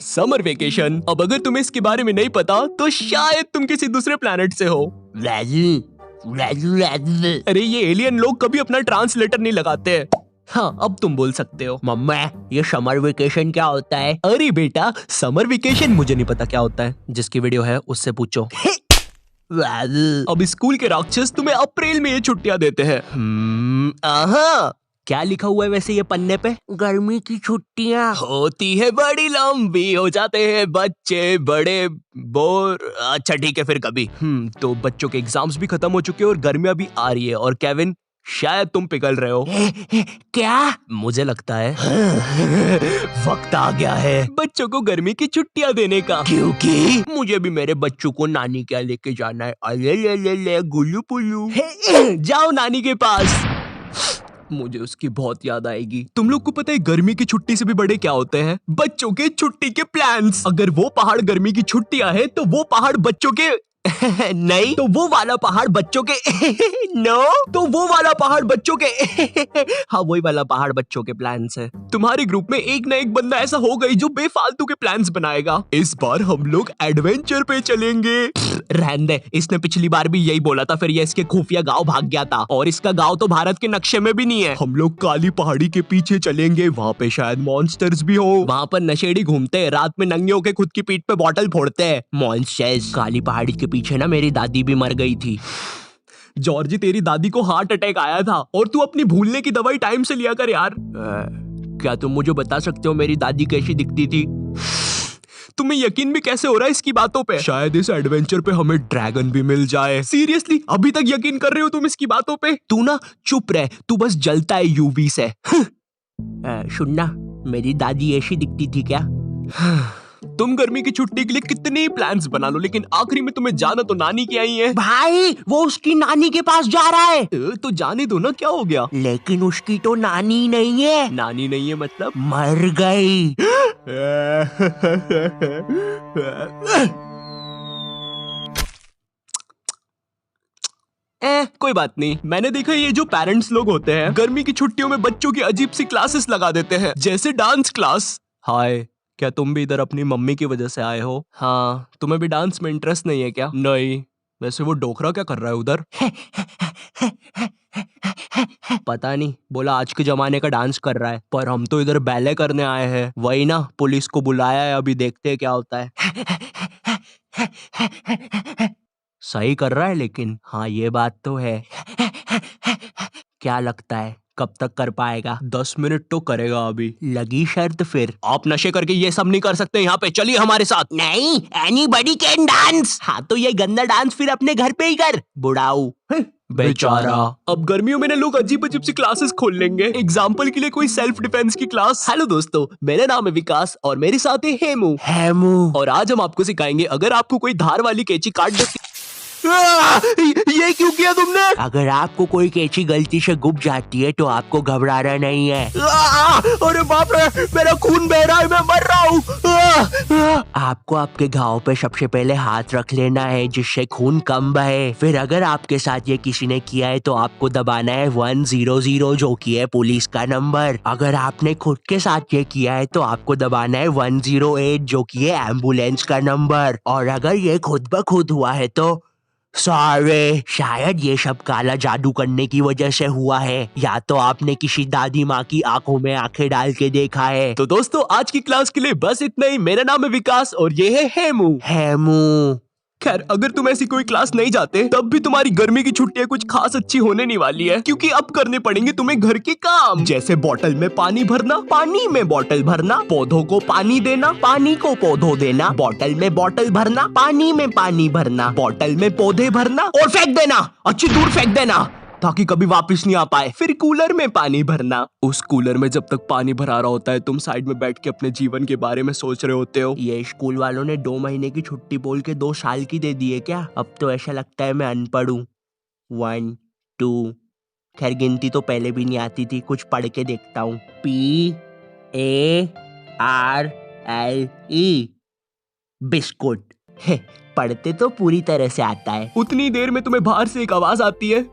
Summer vacation. अब अगर तुम्हें इसके बारे में नहीं पता तो शायद तुम किसी दूसरे प्लेनेट से हो। अरे ये एलियन लोग कभी अपना ट्रांसलेटर नहीं लगाते हैं। हाँ, अब तुम बोल सकते हो। मम्मा, ये समर वेकेशन क्या होता है? अरे बेटा, समर वेकेशन मुझे नहीं पता क्या होता है। जिसकी वीडियो है उससे पूछो। अब स्कूल के राक्षस तुम्हें अप्रैल में ये छुट्टियां देते हैं। क्या लिखा हुआ है वैसे ये पन्ने पे? गर्मी की छुट्टियाँ होती है बड़ी लंबी, हो जाते हैं बच्चे बड़े बोर। अच्छा ठीक है फिर कभी। तो बच्चों के एग्जाम्स भी खत्म हो चुके हैं और गर्मियां भी आ रही है। और केविन, शायद तुम पिघल रहे हो। क्या? मुझे लगता है वक्त आ गया है बच्चों को गर्मी की छुट्टियां देने का। क्योंकि मुझे भी मेरे बच्चों को नानी क्या लेके जाना है। अले ले ले ले गुल्लू पुल्लू। जाओ नानी के पास। मुझे उसकी बहुत याद आएगी। तुम लोग को पता है गर्मी की छुट्टी से भी बड़े क्या होते हैं? बच्चों के छुट्टी के प्लान्स। अगर वो पहाड़ गर्मी की छुट्टियां है तो वो पहाड़ बच्चों के नहीं तो वो वाला पहाड़ बच्चों के नो तो वो वाला पहाड़ बच्चों के हाँ वही वाला पहाड़ बच्चों के प्लान्स है। तुम्हारे ग्रुप में एक ना एक बंदा ऐसा होगा ही जो बेफालतू के प्लान्स बनाएगा। इस बार हम लोग एडवेंचर पे चलेंगे। रहने दे, इसने पिछली बार भी यही बोला था, फिर ये इसके खुफिया गांव भाग गया था और इसका गांव तो भारत के नक्शे में भी नहीं है। हम लोग काली पहाड़ी के पीछे चलेंगे, वहाँ पे शायद मॉन्स्टर्स भी हो। वहाँ पर नशेड़ी घूमते हैं, रात में नंगे होके खुद की पीठ पे बॉटल फोड़ते हैं। मॉन्स्टर्स। काली पहाड़ी के पीछे ना मेरी दादी भी मर गई थी। जॉर्जी, तेरी दादी को हार्ट अटैक आया था और तू अपनी भूलने की दवाई टाइम से लिया कर यार। क्या तुम मुझे बता सकते हो मेरी दादी कैसी दिखती थी? तुम्हें यकीन भी कैसे हो रहा है इसकी बातों पे? शायद इस एडवेंचर पे हमें ड्रैगन भी मिल जाए। सीरियसली अभी तक यकीन कर रहे हो तुम इसकी बातों पे? तू ना चुप रह, तू बस जलता है यूवी से। सुनना, मेरी दादी ऐसी दिखती थी क्या? तुम गर्मी की छुट्टी के लिए कितने ही प्लान्स बना लो, लेकिन आखिरी में तुम्हें जाना तो नानी की आई है। भाई, वो उसकी नानी के पास जा रहा है। तो जाने दो ना, क्या हो गया? लेकिन उसकी तो नानी नहीं है। नानी नहीं है मतलब? मर गई। कोई बात नहीं। मैंने देखा ये जो पेरेंट्स लोग होते हैं गर्मी की छुट्टियों में बच्चों की अजीब सी क्लासेस लगा देते हैं, जैसे डांस क्लास। हाय, क्या तुम भी इधर अपनी मम्मी की वजह से आए हो? हाँ, तुम्हें भी डांस में इंटरेस्ट नहीं है क्या? नहीं। वैसे वो डोकरा क्या कर रहा है उधर? पता नहीं, बोला आज के जमाने का डांस कर रहा है। पर हम तो इधर बैले करने आए हैं। वही ना, पुलिस को बुलाया है, अभी देखते हैं क्या होता है। सही कर रहा है लेकिन। हाँ, ये बात तो है। क्या लगता है कब तक कर पाएगा? 10 मिनट तो करेगा अभी। लगी शर्त फिर। आप नशे करके ये सब नहीं कर सकते यहाँ पे, चलिए हमारे साथ। नहीं, एनीबॉडी कैन डांस। हाँ तो ये गंदा डांस फिर अपने घर पे ही कर, बुढ़ाऊ। बेचारा। अब गर्मियों में ना लोग अजीब अजीब सी क्लासेस खोल लेंगे। एग्जाम्पल के लिए कोई सेल्फ डिफेंस की क्लास। हेलो दोस्तों, मेरा नाम है विकास और मेरे साथ है हेमू। और आज हम आपको सिखाएंगे, अगर आपको कोई धार वाली कैंची काट देती। ये क्यों किया तुमने? अगर आपको कोई कैंची गलती से गुम जाती है तो आपको घबराना नहीं है। अरे बाप रे, मेरा खून बह रहा है, मैं मर रहा हूँ। आपको आपके घाव पे सबसे पहले हाथ रख लेना है जिससे खून कम बहे। फिर अगर आपके साथ ये किसी ने किया है तो आपको दबाना है 100 जो कि है पुलिस का नंबर। अगर आपने खुद के साथ ये किया है तो आपको दबाना है 108 जो कि है एम्बुलेंस का नंबर। और अगर ये खुद ब खुद हुआ है तो सॉरी, शायद ये सब काला जादू करने की वजह से हुआ है, या तो आपने किसी दादी माँ की आंखों में आंखें डाल के देखा है। तो दोस्तों, आज की क्लास के लिए बस इतना ही। मेरा नाम है विकास और ये है हेमू। खैर, अगर तुम ऐसी कोई क्लास नहीं जाते तब भी तुम्हारी गर्मी की छुट्टियां कुछ खास अच्छी होने नहीं वाली है, क्योंकि अब करने पड़ेंगे तुम्हें घर के काम, जैसे बोतल में पानी भरना, पानी में बोतल भरना, पौधों को पानी देना, पानी को पौधों देना, बोतल में बोतल भरना, पानी में पानी भरना, बोतल में पौधे भरना और फेंक देना, अच्छी दूर फेंक देना ताकि कभी वापस नहीं आ पाए। फिर कूलर में पानी भरना। उस कूलर में जब तक पानी भरा रहा होता है तुम साइड में बैठ के अपने जीवन के बारे में सोच रहे होते हो। ये स्कूल वालों ने 2 महीने की छुट्टी बोल के 2 साल की दे दी है क्या? अब तो ऐसा लगता है मैं अनपढ़ हूँ। 1 2, खैर गिनती तो पहले भी नहीं आती थी, कुछ पढ़ के देखता हूँ। PARLE, biscuit. पढ़ते तो पूरी तरह से आता है। उतनी देर में तुम्हें बाहर से एक आवाज आती है,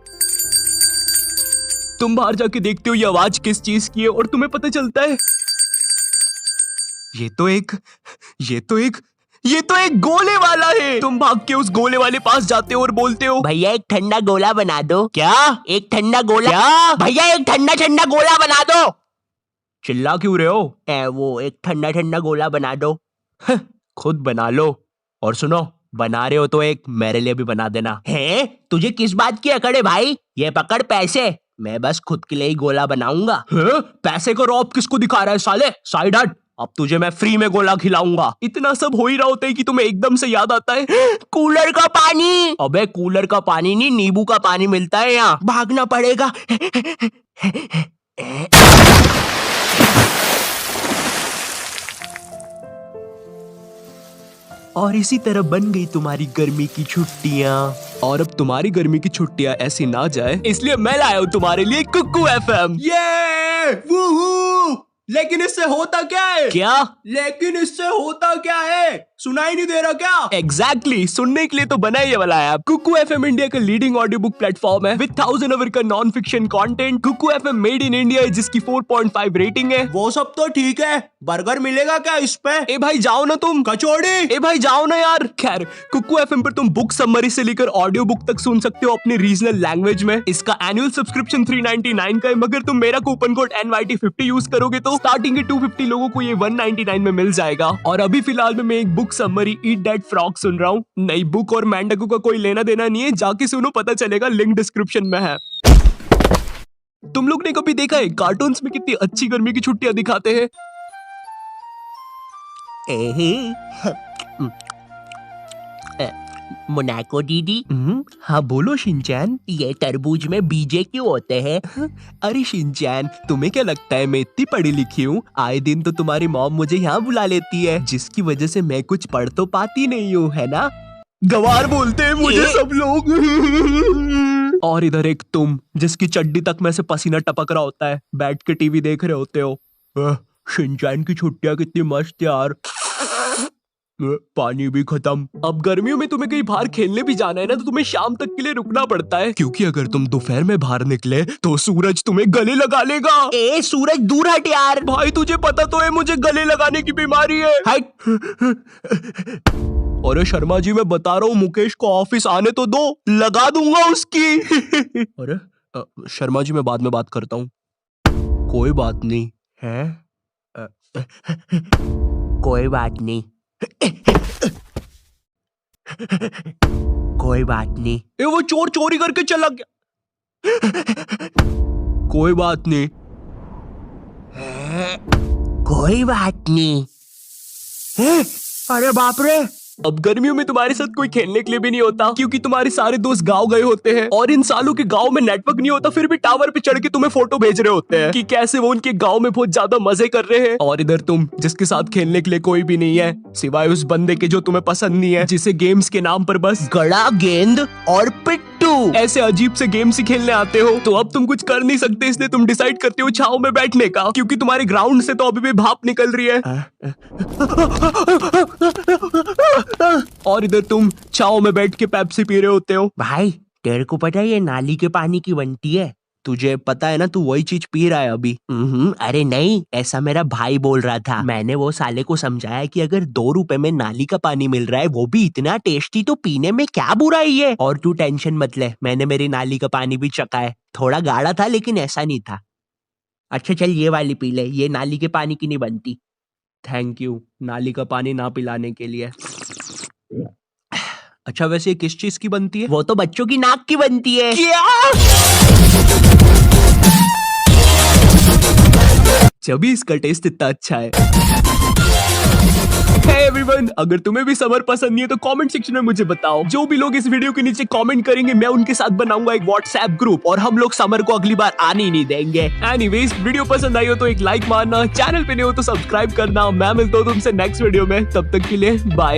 तुम बाहर जाके देखते हो ये आवाज किस चीज की है और तुम्हें पता चलता है ये तो एक गोले वाला है। तुम भाग के उस गोले वाले पास जाते हो और बोलते हो, भैया एक ठंडा गोला बना दो। क्या? एक ठंडा गोला। क्या? भैया एक ठंडा ठंडा गोला बना दो। चिल्ला क्यों रहे हो? वो एक ठंडा ठंडा गोला बना दो। खुद बना लो। और सुनो, बना रहे हो तो एक मेरे लिए भी बना देना। है तुझे किस बात की अकड़ है भाई? ये पकड़ पैसे, मैं बस खुद के लिए ही गोला बनाऊंगा। पैसे को रौब किसको दिखा रहा है साले? साइड हट। अब तुझे मैं फ्री में गोला खिलाऊंगा। इतना सब हो ही रहा होता है कि तुम्हें एकदम से याद आता है कूलर का पानी। अबे कूलर का पानी नहीं, नींबू का पानी मिलता है यहाँ। भागना पड़ेगा। और इसी तरह बन गई तुम्हारी गर्मी की छुट्टियां। और अब तुम्हारी गर्मी की छुट्टियां ऐसी ना जाए, इसलिए मैं लाया हूं तुम्हारे लिए कुकू एफएम। ये वूहू! लेकिन इससे होता क्या है? क्या? लेकिन इससे होता क्या है? सुनाई नहीं दे रहा क्या? एग्जैक्टली, सुनने के लिए तो बना ये वाला ऐप। कुकू एफएम इंडिया का लीडिंग ऑडियो बुक प्लेटफॉर्म है विद 1000 आवर का non fiction content. Kuku FM made in India है, जिसकी 4.5 रेटिंग है। वो सब तो ठीक है, बर्गर मिलेगा क्या इस पे? ए भाई जाओ ना तुम। कचौड़ी। ए भाई जाओ ना यार। खैर, कुकू एफएम पर तुम बुक समरी से लेकर ऑडियो बुक तक सुन सकते हो अपनी रीजनल लैंग्वेज में। इसका एनुअल सब्सक्रिप्शन 399 का है, मगर तुम मेरा कूपन कोड NYT50 यूज करोगे तो स्टार्टिंग के 250 लोगों को ये 199 में मिल जाएगा। और अभी फिलहाल में मैं एक book summary eat that frog सुन रहा हूँ। नई बुक और मैंडकू का कोई लेना देना नहीं है, जाके सुनो, पता चलेगा, लिंक डिस्क्रिप्शन में है। तुम लोग ने कभी देखा है कार्टून्स में कितनी अच्छी गर्मी की छुट्टियां दिखाते हैं? मोनाको दीदी। हाँ बोलो शिनचैन। ये तरबूज में बीजे क्यों होते हैं? अरे शिनचैन, तुम्हें क्या लगता है मैं इतनी पढ़ी लिखी हूँ? आए दिन तो तुम्हारी मॉम मुझे यहाँ बुला लेती है, जिसकी वजह से मैं कुछ पढ़ तो पाती नहीं हूँ, है ना? गवार बोलते हैं मुझे सब लोग। और इधर एक तुम, जिसकी चड्डी तक में से पसीना टपक रहा होता है, बैठ के टीवी देख रहे होते हो। शिनचैन की छुट्टियां कितनी मस्त यार। पानी भी खत्म। अब गर्मियों में तुम्हें कहीं बाहर खेलने भी जाना है ना, तो तुम्हें शाम तक के लिए रुकना पड़ता है, क्योंकि अगर तुम दोपहर में बाहर निकले तो सूरज तुम्हें गले लगा लेगा। ए सूरज दूर हट यार। भाई तुझे पता तो है मुझे गले लगाने की बीमारी है। हट। अरे शर्मा जी, मैं बता रहा हूँ, मुकेश को ऑफिस आने तो दो, लगा दूंगा उसकी। अरे शर्मा जी, मैं बाद में बात करता हूँ। कोई बात नहीं है। कोई बात नहीं। कोई बात नहीं। ए वो चोर चोरी करके चला गया। कोई बात नहीं। कोई बात नहीं। अरे बाप रे। अब गर्मियों में तुम्हारे साथ कोई खेलने के लिए भी नहीं होता, क्योंकि तुम्हारे सारे दोस्त गांव गए होते हैं, और इन सालों के गांव में नेटवर्क नहीं होता, फिर भी टावर पे चढ़ के तुम्हें फोटो भेज रहे होते हैं कि कैसे वो उनके गांव में बहुत ज्यादा मजे कर रहे हैं। और इधर तुम, जिसके साथ खेलने के लिए कोई भी नहीं है, सिवाय उस बंदे के जो तुम्हें पसंद नहीं है, जिसे गेम्स के नाम पर बस गड़ा, गेंद और पिट्टू ऐसे अजीब से गेम्स ही खेलने आते हो। तो अब तुम कुछ कर नहीं सकते, इसलिए तुम डिसाइड करते हो छाव में बैठने का, क्योंकि तुम्हारे ग्राउंड से तो अभी भी भाप निकल रही है। और इधर तुम छाव में बैठ के पेप्सी पी रहे होते हो। भाई तेरे को पता है ये नाली के पानी की बनती है? तुझे पता है ना, तू वही चीज पी रहा है अभी। अरे नहीं, ऐसा मेरा भाई बोल रहा था। मैंने वो साले को समझाया कि अगर 2 रुपए में नाली का पानी मिल रहा है, वो भी इतना टेस्टी, तो पीने में क्या बुराई है। और तू टेंशन मत ले, मैंने मेरी नाली का पानी भी चखा है। थोड़ा गाढ़ा था लेकिन ऐसा नहीं था। अच्छा चल ये वाली पी ले, ये नाली के पानी की नहीं बनती। थैंक यू नाली का पानी ना पिलाने के लिए। अच्छा वैसे ये किस चीज की बनती है? वो तो बच्चों की नाक की बनती है। क्या? जब भी इसका टेस्ट इतना अच्छा है। Hey everyone, अगर तुम्हें भी समर पसंद नहीं है तो कमेंट सेक्शन में मुझे बताओ। जो भी लोग इस वीडियो के नीचे कमेंट करेंगे, मैं उनके साथ बनाऊंगा एक व्हाट्सएप ग्रुप, और हम लोग समर को अगली बार आने ही नहीं देंगे। एनीवेज, वीडियो पसंद आई हो तो एक लाइक मारना, चैनल पे नहीं हो तो सब्सक्राइब करना। मैं मिलता हूँ तुमसे नेक्स्ट वीडियो में, तब तक के लिए बाय।